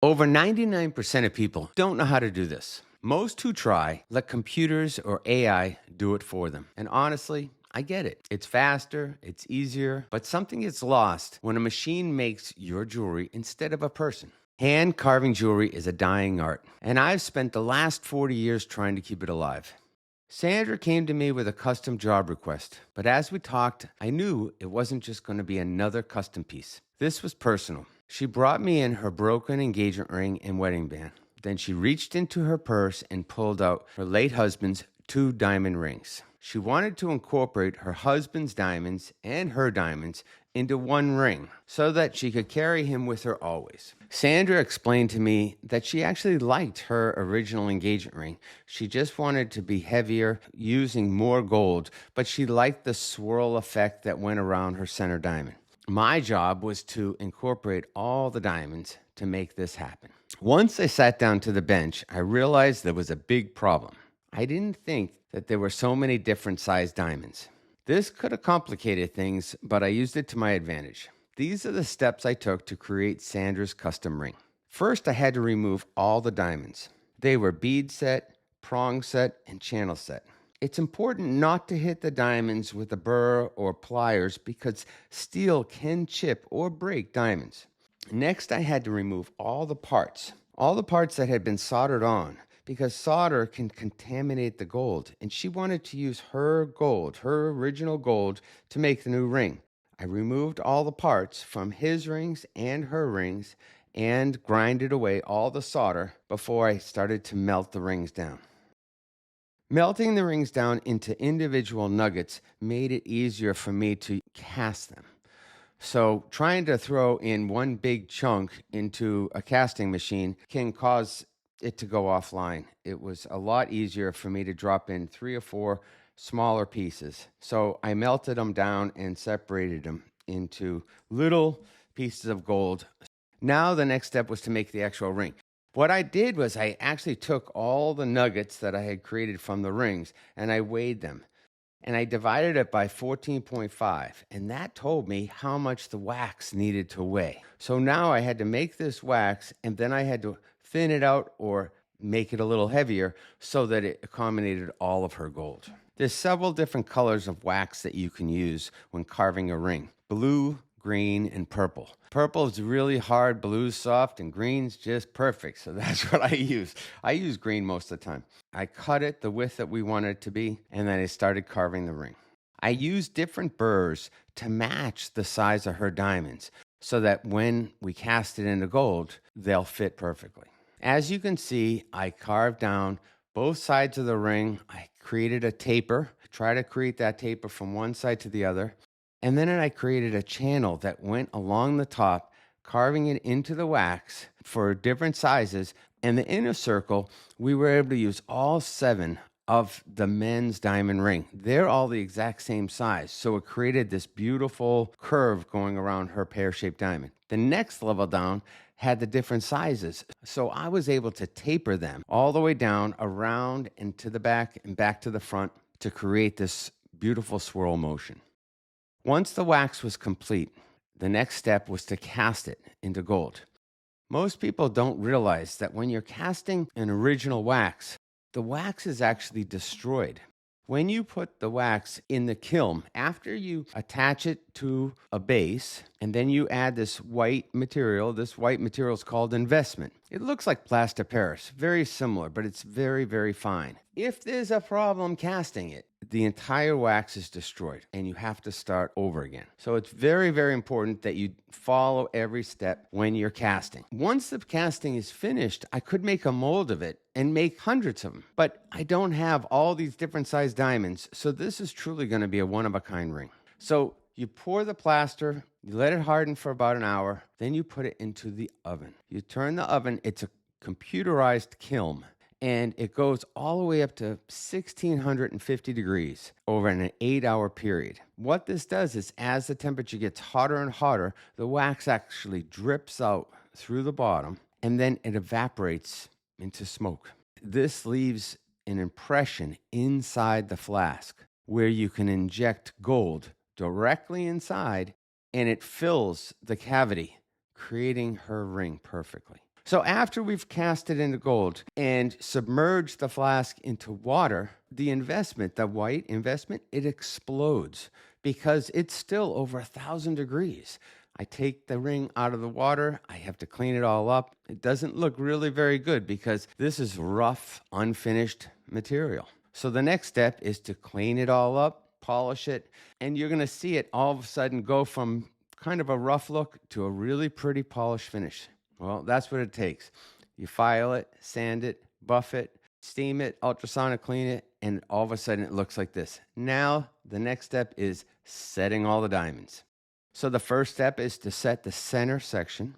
Over 99% of people don't know how to do this. Most who try let computers or AI do it for them. And honestly, I get it. It's faster, it's easier, but something gets lost when a machine makes your jewelry instead of a person. Hand carving jewelry is a dying art, and I've spent the last 40 years trying to keep it alive. Sandra came to me with a custom job request, but as we talked, I knew it wasn't just going to be another custom piece. This was personal. She brought me in her broken engagement ring and wedding band. Then she reached into her purse and pulled out her late husband's 2 diamond rings. She wanted to incorporate her husband's diamonds and her diamonds into one ring so that she could carry him with her always. Sandra explained to me that she actually liked her original engagement ring. She just wanted to be heavier, using more gold, but she liked the swirl effect that went around her center diamond. My job was to incorporate all the diamonds to make this happen. Once I sat down to the bench, I realized there was a big problem. I didn't think that there were so many different sized diamonds. This could have complicated things, but I used it to my advantage. These are the steps I took to create Sandra's custom ring. First, I had to remove all the diamonds. They were bead set, prong set, and channel set. It's important not to hit the diamonds with a burr or pliers because steel can chip or break diamonds. Next, I had to remove all the parts that had been soldered on, because solder can contaminate the gold, and she wanted to use her gold, her original gold, to make the new ring. I removed all the parts from his rings and her rings and grinded away all the solder before I started to melt the rings down. Melting the rings down into individual nuggets made it easier for me to cast them. So trying to throw in one big chunk into a casting machine can cause it to go offline. It was a lot easier for me to drop in 3 or 4 smaller pieces. So I melted them down and separated them into little pieces of gold. Now the next step was to make the actual ring. What I did was I actually took all the nuggets that I had created from the rings and I weighed them. And I divided it by 14.5, and that told me how much the wax needed to weigh. So now I had to make this wax, and then I had to thin it out or make it a little heavier so that it accommodated all of her gold. There's several different colors of wax that you can use when carving a ring: blue, green, and purple. Purple is really hard, blue's soft, and green's just perfect. So that's what I use. I use green most of the time. I cut it the width that we wanted it to be, and then I started carving the ring. I used different burrs to match the size of her diamonds so that when we cast it into gold, they'll fit perfectly. As you can see, I carved down both sides of the ring. I created a taper, try to create that taper from one side to the other. And then I created a channel that went along the top, carving it into the wax for different sizes. And the inner circle, we were able to use all 7 of the men's diamond ring. They're all the exact same size. So it created this beautiful curve going around her pear-shaped diamond. The next level down had the different sizes. So I was able to taper them all the way down, around and to the back and back to the front to create this beautiful swirl motion. Once the wax was complete, the next step was to cast it into gold. Most people don't realize that when you're casting an original wax, the wax is actually destroyed. When you put the wax in the kiln, after you attach it to a base, and then you add this white material is called investment. It looks like plaster Paris, very similar, but it's very, very fine. If there's a problem casting it, the entire wax is destroyed and you have to start over again. So it's very, very important that you follow every step when you're casting. Once the casting is finished, I could make a mold of it and make hundreds of them, but I don't have all these different size diamonds. So this is truly going to be a one-of-a-kind ring. So you pour the plaster, you let it harden for about an hour, then you put it into the oven. You turn the oven, it's a computerized kiln, and it goes all the way up to 1650 degrees over an 8-hour period. What this does is as the temperature gets hotter and hotter, the wax actually drips out through the bottom, and then it evaporates into smoke. This leaves an impression inside the flask where you can inject gold directly inside, and it fills the cavity, creating her ring perfectly. So after we've cast it into gold and submerged the flask into water, the investment, the white investment, it explodes because it's still over 1,000 degrees. I take the ring out of the water. I have to clean it all up. It doesn't look really very good because this is rough, unfinished material. So the next step is to clean it all up, polish it, and you're going to see it all of a sudden go from kind of a rough look to a really pretty polished finish. Well, that's what it takes. You file it, sand it, buff it, steam it, ultrasonic clean it, and all of a sudden it looks like this. Now, the next step is setting all the diamonds. So the first step is to set the center section,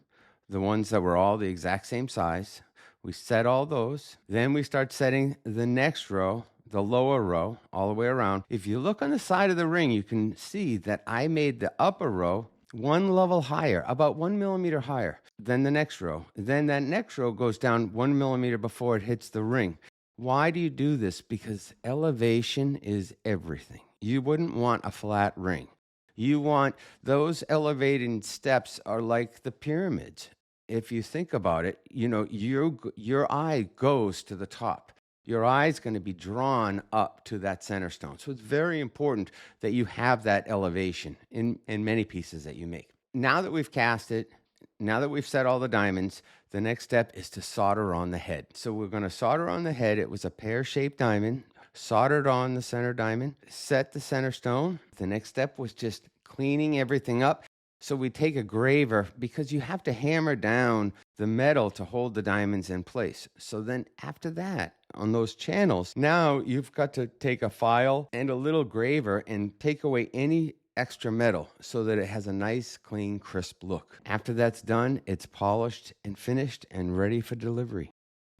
the ones that were all the exact same size. We set all those. Then we start setting the next row, the lower row, all the way around. If you look on the side of the ring, you can see that I made the upper row one level higher, about 1 millimeter higher than the next row. Then that next row goes down 1 millimeter before it hits the ring. Why do you do this? Because elevation is everything. You wouldn't want a flat ring. You want those elevating steps are like the pyramids. If you think about it, your eye goes to the top. Your eye is going to be drawn up to that center stone. So it's very important that you have that elevation in many pieces that you make. Now that we've cast it, now that we've set all the diamonds, the next step is to solder on the head. So we're going to solder on the head. It was a pear-shaped diamond, soldered on the center diamond, set the center stone. The next step was just cleaning everything up. So we take a graver because you have to hammer down the metal to hold the diamonds in place. So then after that, on those channels, now you've got to take a file and a little graver and take away any extra metal so that it has a nice, clean, crisp look. After that's done, it's polished and finished and ready for delivery.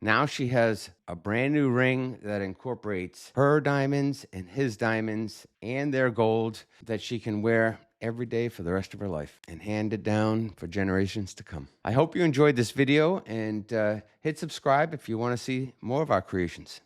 Now she has a brand new ring that incorporates her diamonds and his diamonds and their gold that she can wear every day for the rest of her life and hand it down for generations to come. I hope you enjoyed this video and hit subscribe if you want to see more of our creations.